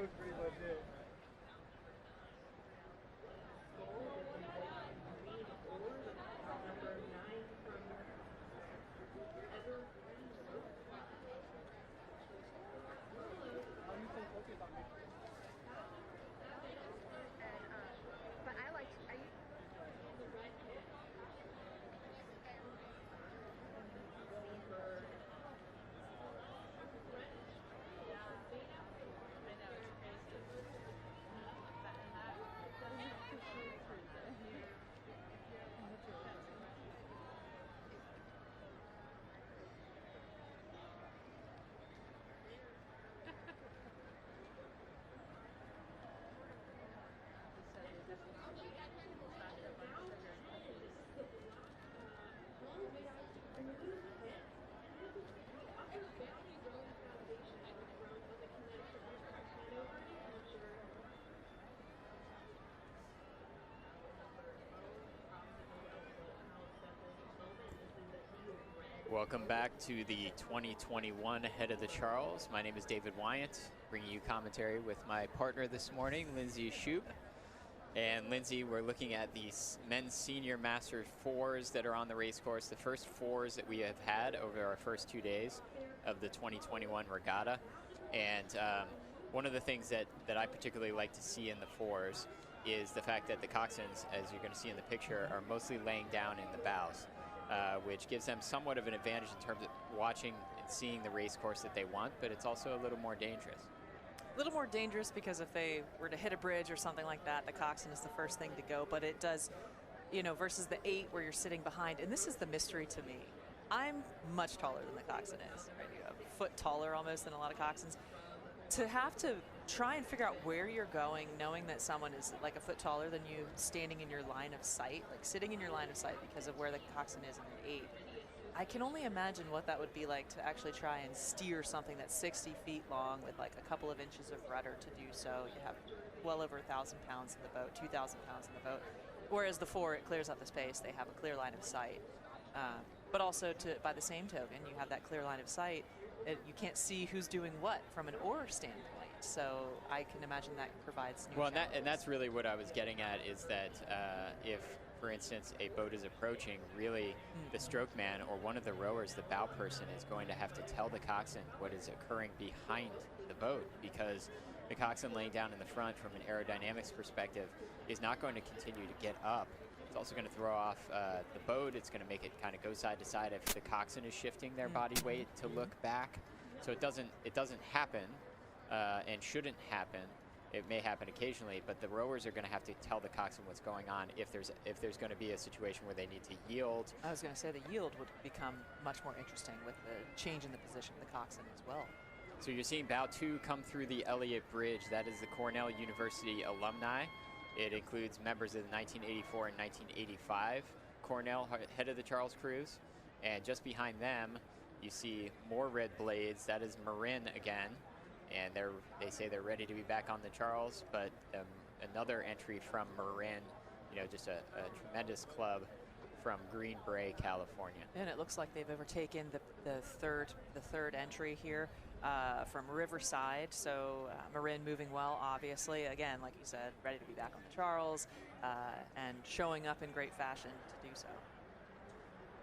looked pretty legit. How do you think focus on me? But I liked. I Welcome back to the 2021 Head of the Charles. My name is David Wyant, bringing you commentary with my partner this morning, Lindsay Shoup. And Lindsay, we're looking at the men's senior Masters fours that are on the race course, the first fours that we have had over our first 2 days of the 2021 Regatta. And one of the things that I particularly like to see in the fours is the fact that the coxswains, as you're going to see in the picture, are mostly laying down in the bows. Which gives them somewhat of an advantage in terms of watching and seeing the race course that they want, but it's also a little more dangerous. A little more dangerous because if they were to hit a bridge or something like that, the coxswain is the first thing to go, but it does, you know, versus the 8 where you're sitting behind, and this is the mystery to me. I'm much taller than the coxswain is, right? You're a foot taller almost than a lot of coxswains. To have to try and figure out where you're going, knowing that someone is like a foot taller than you, standing in your line of sight, like sitting in your line of sight because of where the coxswain is in an 8. I can only imagine what that would be like to actually try and steer something that's 60 feet long with like a couple of inches of rudder to do so. You have well over 1,000 pounds in the boat, 2,000 pounds in the boat. Whereas the 4, it clears out the space. They have a clear line of sight. But also, by the same token, you have that clear line of sight. You can't see who's doing what from an oar standpoint. So I can imagine that provides new challenges. And that's really what I was getting at, is that if, for instance, a boat is approaching, really the stroke man or one of the rowers, the bow person, is going to have to tell the coxswain what is occurring behind the boat, because the coxswain laying down in the front from an aerodynamics perspective is not going to continue to get up. It's also going to throw off the boat. It's going to make it kind of go side to side if the coxswain is shifting their body weight to look back. So it doesn't happen and shouldn't happen. It may happen occasionally, but the rowers are going to have to tell the coxswain what's going on if there's going to be a situation where they need to yield. I was going to say the yield would become much more interesting with the change in the position of the coxswain as well. So you're seeing bow 2 come through the Elliott Bridge. That is the Cornell University alumni. It includes members of the 1984 and 1985 Cornell Head of the Charles crews. And just behind them, you see more red blades. That is Marin again. And they say they're ready to be back on the Charles, but another entry from Marin, you know, just a tremendous club from Green Bay, California. And it looks like they've overtaken the third entry here from Riverside. So Marin moving well, obviously. Again, like you said, ready to be back on the Charles and showing up in great fashion to do so.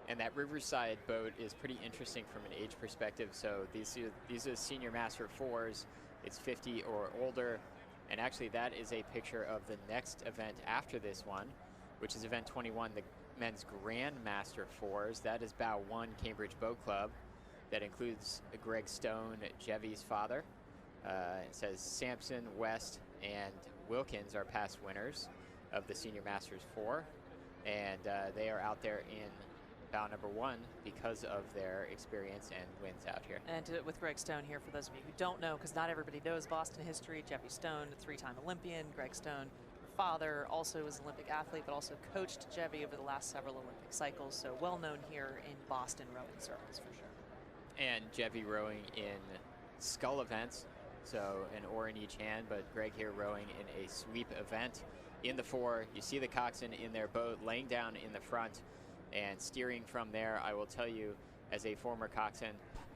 And that Riverside boat is pretty interesting from an age perspective. So these are senior master 4s. It's 50 or older. And actually that is a picture of the next event after this one, which is event 21, the men's Grandmaster 4s. That is bow 1 Cambridge Boat Club. That includes Greg Stone, Jevy's father. It says Sampson, West, and Wilkins are past winners of the Senior Masters 4. And they are out there in bow number 1 because of their experience and wins out here. And with Greg Stone here, for those of you who don't know, because not everybody knows Boston history, Jevy Stone, 3-time Olympian. Greg Stone, her father, also was an Olympic athlete, but also coached Jevy over the last several Olympic cycles. So well known here in Boston rowing circles for sure. And Jevy rowing in scull events, so an oar in each hand, but Greg here rowing in a sweep event. In the 4, you see the coxswain in their boat laying down in the front and steering from there. I will tell you, as a former coxswain,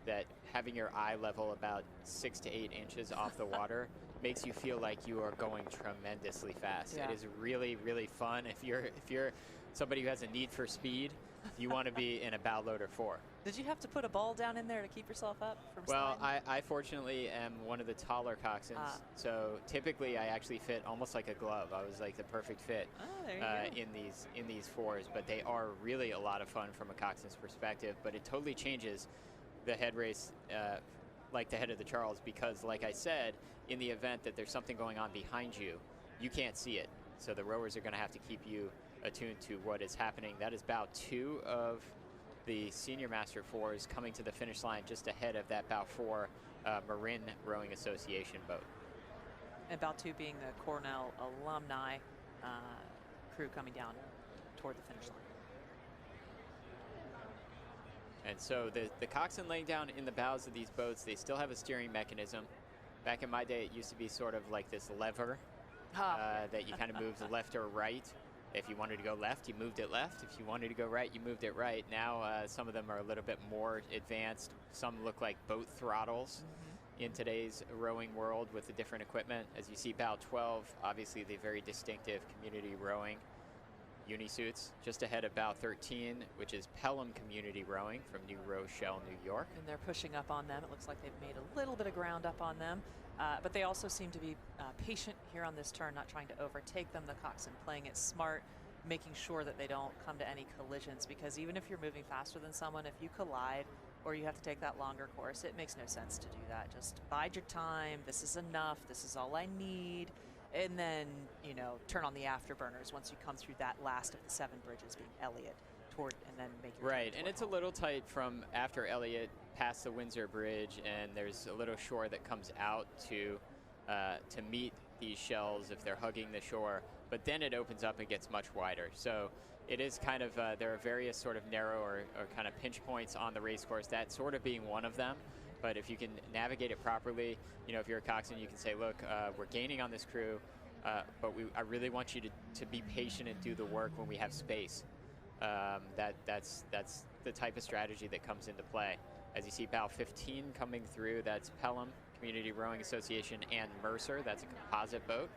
that having your eye level about 6 to 8 inches off the water makes you feel like you are going tremendously fast. Yeah. It is really, really fun. If you're somebody who has a need for speed, you want to be in a bow loader 4. Did you have to put a ball down in there to keep yourself up from Well, sliding? I fortunately am one of the taller coxswains, so typically I actually fit almost like a glove. I was like the perfect fit There you go. in these 4s, but they are really a lot of fun from a coxswain's perspective. But it totally changes the head race, like the head of the Charles, because like I said, in the event that there's something going on behind you, you can't see it. So the rowers are going to have to keep you attuned to what is happening. That is bow 2 of the Senior Master 4s coming to the finish line just ahead of that bow 4 Marin Rowing Association boat. And bow 2 being the Cornell alumni crew coming down toward the finish line. And so the coxswain laying down in the bows of these boats, they still have a steering mechanism. Back in my day, it used to be sort of like this lever that you kind of moved left or right. If you wanted to go left, you moved it left. If you wanted to go right, you moved it right. Now, some of them are a little bit more advanced. Some look like boat throttles in today's rowing world with the different equipment. As you see bow 12, obviously the very distinctive community rowing unisuits. Just ahead of bow 13, which is Pelham Community Rowing from New Rochelle, New York. And they're pushing up on them. It looks like they've made a little bit of ground up on them. But they also seem to be patient here on this turn, not trying to overtake them. The coxswain playing it smart, making sure that they don't come to any collisions, because even if you're moving faster than someone, if you collide or you have to take that longer course, it makes no sense to do that. Just bide your time. This is enough. This is all I need. And then, you know, turn on the afterburners once you come through that last of the 7 bridges, being Elliott, toward, and then make your Right, turn and toward it's a home. little tight from after Elliott past the Windsor Bridge, and there's a little shore that comes out to meet these shells if they're hugging the shore, but then it opens up and gets much wider. So it is kind of, there are various sort of narrow or kind of pinch points on the race course, that sort of being one of them. But if you can navigate it properly, you know, if you're a coxswain, you can say, look, we're gaining on this crew, but I really want you to be patient and do the work when we have space. That's the type of strategy that comes into play. As you see bow 15 coming through, that's Pelham Community Rowing Association and Mercer. That's a composite boat.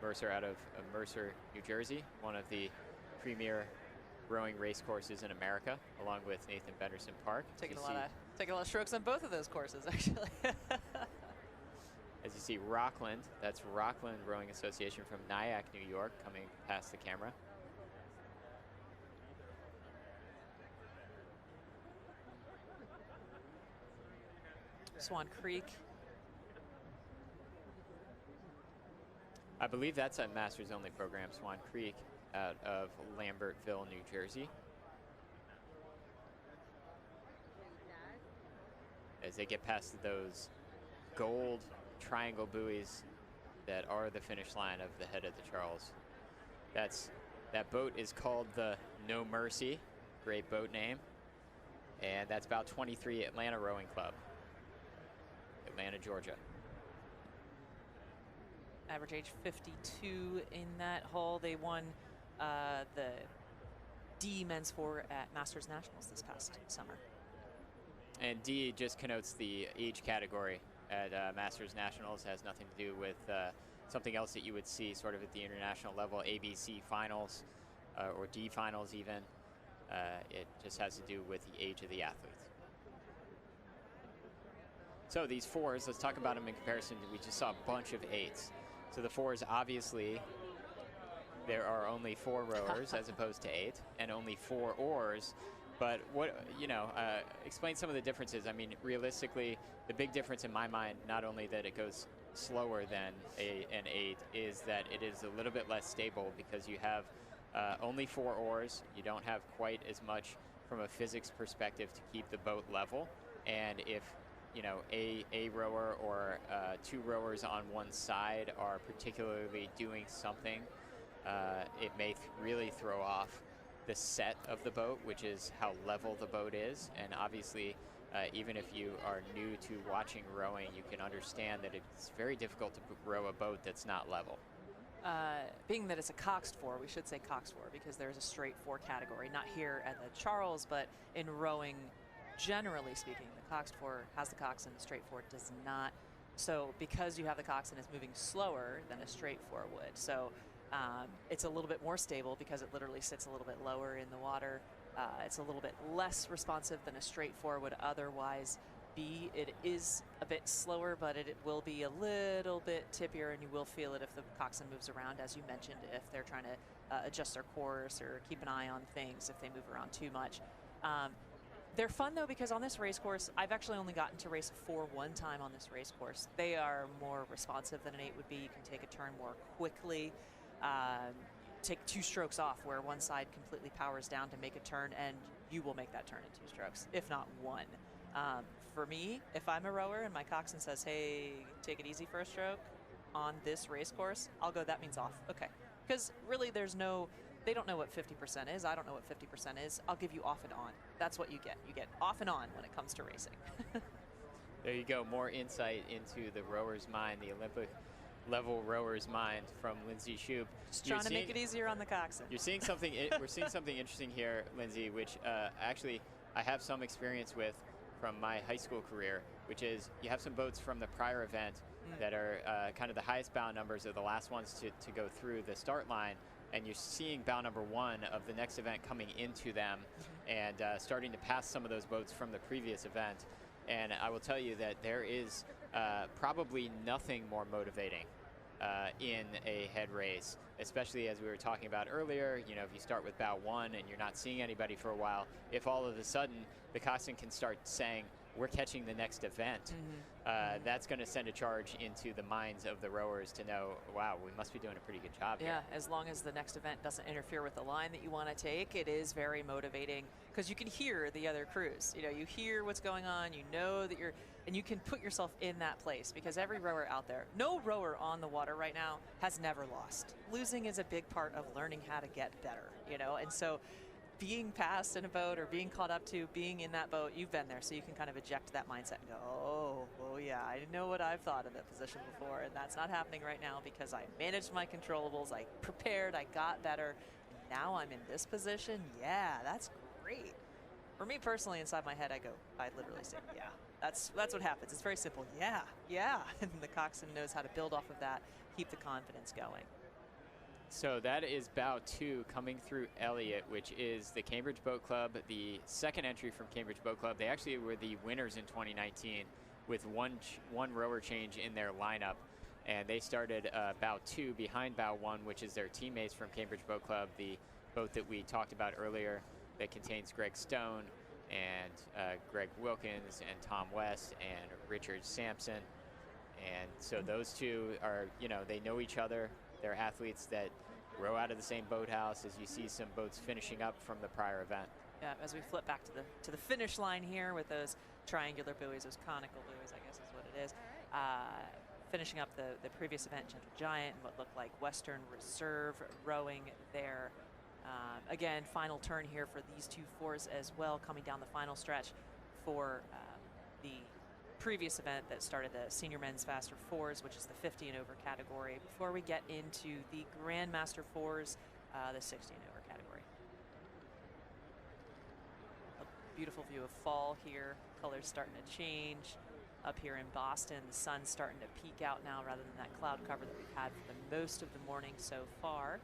Mercer out of Mercer, New Jersey, one of the premier rowing race courses in America, along with Nathan Benderson Park. Taking a lot of strokes on both of those courses, actually. As you see Rockland, that's Rockland Rowing Association from Nyack, New York, coming past the camera. Swan Creek. I believe that's a Masters only program, Swan Creek, out of Lambertville, New Jersey. As they get past those gold triangle buoys that are the finish line of the head of the Charles. That boat is called the No Mercy, great boat name, and that's about 23 Atlanta Rowing Club, Atlanta, Georgia. Average age 52 in that hull. They won the D men's 4 at Masters Nationals this past summer. And D just connotes the age category at Masters Nationals. Has nothing to do with something else that you would see sort of at the international level, ABC finals or D finals even. It just has to do with the age of the athletes. So these 4s, let's talk about them in comparison. We just saw a bunch of 8s. So the 4s, obviously, there are only 4 rowers as opposed to 8, and only 4 oars. But what, you know, explain some of the differences. I mean, realistically, the big difference in my mind, not only that it goes slower than an 8, is that it is a little bit less stable because you have only 4 oars. You don't have quite as much from a physics perspective to keep the boat level. And if, you know, a rower or 2 rowers on one side are particularly doing something, it may really throw off the set of the boat, which is how level the boat is. And obviously, even if you are new to watching rowing, you can understand that it's very difficult to row a boat that's not level. Being that it's a coxed 4, we should say coxed 4 because there's a straight 4 category, not here at the Charles, but in rowing, generally speaking, the coxed for has the coxswain, a straight four does not. So because you have the coxswain, it's moving slower than a straight four would. So it's a little bit more stable because it literally sits a little bit lower in the water. It's a little bit less responsive than a straight four would otherwise be. It is a bit slower, but it will be a little bit tippier, and you will feel it if the coxswain moves around, as you mentioned, if they're trying to adjust their course or keep an eye on things if they move around too much. They're fun, though, because on this race course, I've actually only gotten to race a 4 one time on this race course. They are more responsive than an 8 would be. You can take a turn more quickly, take 2 strokes off where one side completely powers down to make a turn, and you will make that turn in 2 strokes, if not 1. For me, if I'm a rower and my coxswain says, hey, take it easy for a stroke on this race course, I'll go, that means off. Okay. Because really there's no, they don't know what 50% is. I don't know what 50% is. I'll give you off and on. That's what you get. You get off and on when it comes to racing. There you go. More insight into the rower's mind, the Olympic level rower's mind from Lindsay Shoup. Just trying to make it easier on the coxswain. You're seeing something, we're seeing something interesting here, Lindsay, which actually I have some experience with from my high school career, which is you have some boats from the prior event that are kind of the highest bow numbers, are the last ones to go through the start line, and you're seeing bow number 1 of the next event coming into them and starting to pass some of those boats from the previous event. And I will tell you that there is probably nothing more motivating in a head race, especially as we were talking about earlier. You know, if you start with bow 1 and you're not seeing anybody for a while, if all of a sudden the coxswain can start saying, we're catching the next event, that's going to send a charge into the minds of the rowers to know, wow, we must be doing a pretty good job here. Yeah, as long as the next event doesn't interfere with the line that you want to take, it is very motivating because you can hear the other crews. You know, you hear what's going on, you know that you're, and you can put yourself in that place because every rower out there, no rower on the water right now has never lost. Losing is a big part of learning how to get better, you know, and so being passed in a boat or being caught up to, being in that boat, you've been there, so you can kind of eject that mindset and go, oh yeah, I know what I've thought in that position before, and that's not happening right now because I managed my controllables, I prepared, I got better, and now I'm in this position. Yeah, that's great. For me personally, inside my head, I literally say, yeah. That's what happens. It's very simple. Yeah. And the coxswain knows how to build off of that, keep the confidence going. So that is bow 2 coming through Elliott, which is the Cambridge Boat Club, the second entry from Cambridge Boat Club. They actually were the winners in 2019 with one rower change in their lineup. And they started bow 2 behind bow 1, which is their teammates from Cambridge Boat Club, the boat that we talked about earlier that contains Greg Stone and Greg Wilkins and Tom West and Richard Sampson. And so those two are, you know, they know each other. They're athletes that row out of the same boathouse, as you see some boats finishing up from the prior event. Yeah, as we flip back to the finish line here with those triangular buoys, those conical buoys, I guess is what it is. Finishing up the previous event, Gentle Giant, and what looked like Western Reserve rowing there. Again, final turn here for these 2 fours as well, coming down the final stretch for the previous event that started the Senior Men's Faster Fours, which is the 50 and over category, before we get into the Grandmaster Fours, the 60 and over category. A beautiful view of fall here. Colors starting to change. Up here in Boston, the sun's starting to peek out now rather than that cloud cover that we've had for the most of the morning so far.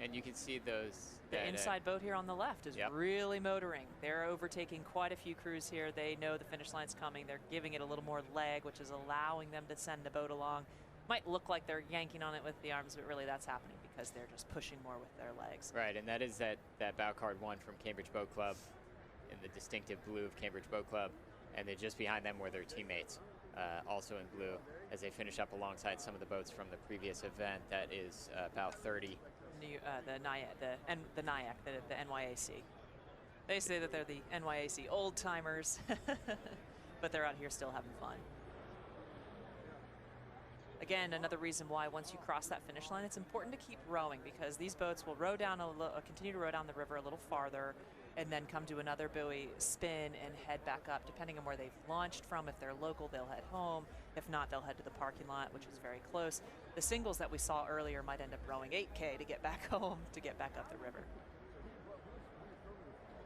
And you can see those. The inside boat here on the left is really motoring. They're overtaking quite a few crews here. They know the finish line's coming. They're giving it a little more leg, which is allowing them to send the boat along. Might look like they're yanking on it with the arms, but really that's happening because they're just pushing more with their legs. Right, and that is that bow card 1 from Cambridge Boat Club in the distinctive blue of Cambridge Boat Club. And then just behind them were their teammates, also in blue, as they finish up alongside some of the boats from the previous event. That is about 30. The NYAC, the NYAC. They say that they're the NYAC old timers, but they're out here still having fun. Again, another reason why once you cross that finish line, it's important to keep rowing because these boats will row down continue to row down the river a little farther, and then come to another buoy, spin, and head back up, depending on where they've launched from. If they're local, they'll head home. If not, they'll head to the parking lot, which is very close. The singles that we saw earlier might end up rowing 8K to get back home, to get back up the river.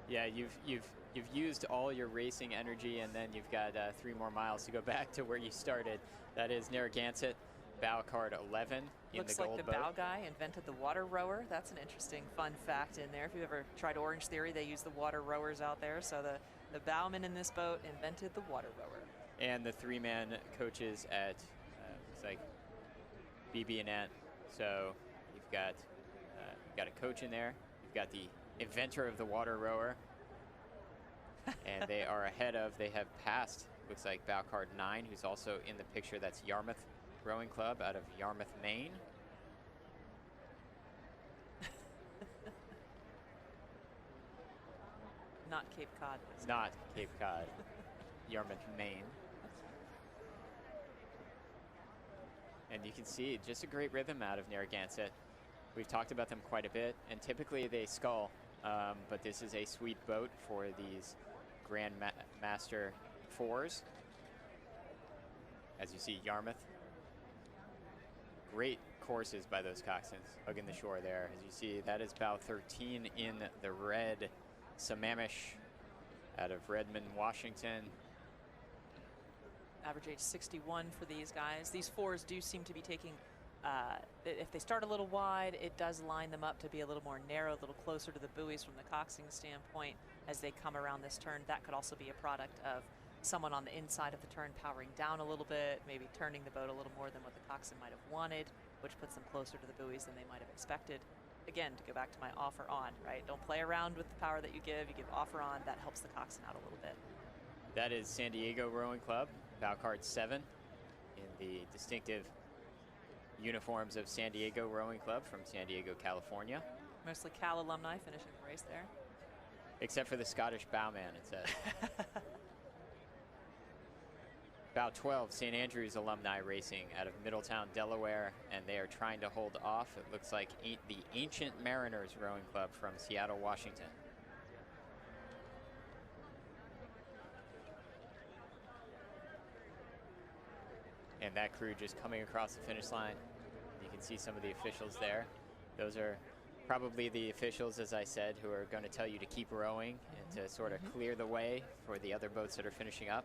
Yeah, you've used all your racing energy, and then you've got 3 more miles to go back to where you started. That is Narragansett, bow card 11 in Looks the like gold the boat. bow guy invented the water rower. That's an interesting fun fact in there. If you've ever tried Orange Theory, they use the water rowers out there. So the bowman in this boat invented the water rower. And the 3-man coaches at looks like BB and Ant. So you've got a coach in there. You've got the inventor of the water rower, and they have passed, looks like bow card 9, who's also in the picture. That's Yarmouth Rowing Club out of Yarmouth, Maine. Not Cape Cod. Not Cape Cod, Yarmouth, Maine. And you can see just a great rhythm out of Narragansett. We've talked about them quite a bit, and typically they scull, but this is a sweet boat for these Grand Master 4s. As you see, Yarmouth. Great courses by those coxswains hugging the shore there. As you see, that is bow 13 in the red Sammamish out of Redmond, Washington. Average age 61 for these guys. These 4s do seem to be taking, if they start a little wide, it does line them up to be a little more narrow, a little closer to the buoys from the coxing standpoint as they come around this turn. That could also be a product of someone on the inside of the turn powering down a little bit, maybe turning the boat a little more than what the coxswain might have wanted, which puts them closer to the buoys than they might have expected. Again, to go back to my off or on, right? Don't play around with the power that you give off or on. That helps the coxswain out a little bit. That is San Diego Rowing Club, bow card 7, in the distinctive uniforms of San Diego Rowing Club from San Diego, California. Mostly Cal alumni finishing the race there. Except for the Scottish bowman, it says. Bow 12, St. Andrews alumni racing out of Middletown, Delaware, and they are trying to hold off. It looks like the Ancient Mariners Rowing Club from Seattle, Washington. And that crew just coming across the finish line. You can see some of the officials there. Those are probably the officials, as I said, who are going to tell you to keep rowing and to sort of clear the way for the other boats that are finishing up.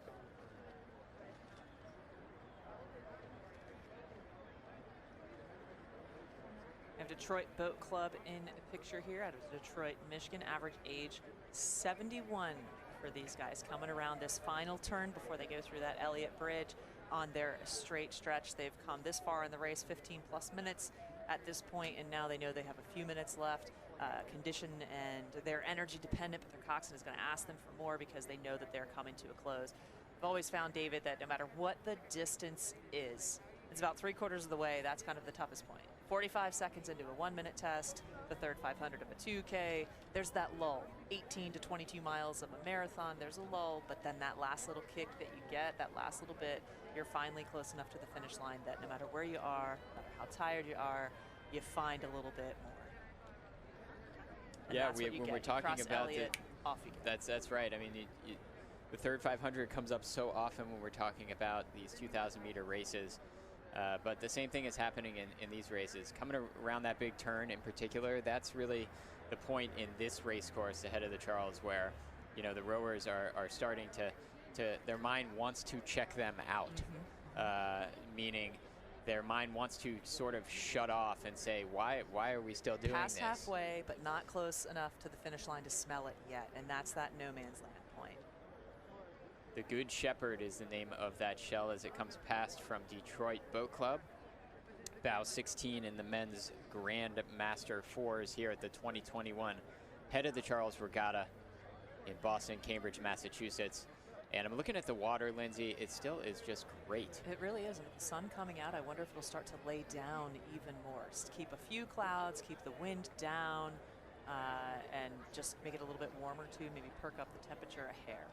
We have Detroit Boat Club in a picture here out of Detroit, Michigan. Average age 71 for these guys coming around this final turn before they go through that Elliott Bridge on their straight stretch. They've come this far in the race, 15 plus minutes at this point, and now they know they have a few minutes left. Condition and their energy dependent, but their coxswain is going to ask them for more because they know that they're coming to a close. I've always found, David, that no matter what the distance is, it's about 3/4 of the way. That's kind of the toughest point. 45 seconds into a 1-minute test, the third 500 of a 2K. There's that lull. 18 to 22 miles of a marathon, there's a lull, but then that last little kick that you get, that last little bit, you're finally close enough to the finish line that no matter where you are, no matter how tired you are, you find a little bit more. And Yeah, when we're talking about Elliott, off you go. That's right. I mean, the third 500 comes up so often when we're talking about these 2,000-meter races. But the same thing is happening in these races. Coming around that big turn in particular, that's really the point in this race course ahead of the Charles where, you know, the rowers are starting to their mind wants to check them out, meaning their mind wants to sort of shut off and say, why are we still doing Past this? halfway, but not close enough to the finish line to smell it yet, and that's that no man's land point. The Good Shepherd is the name of that shell as it comes past from Detroit Boat Club. Bow 16 in the men's Grand Master 4s here at the 2021 Head of the Charles Regatta in Boston, Cambridge, Massachusetts. And I'm looking at the water, Lindsay. It still is just great. It really is. And with the sun coming out, I wonder if it'll start to lay down even more. Just keep a few clouds, keep the wind down, and just make it a little bit warmer too. Maybe perk up the temperature a hair.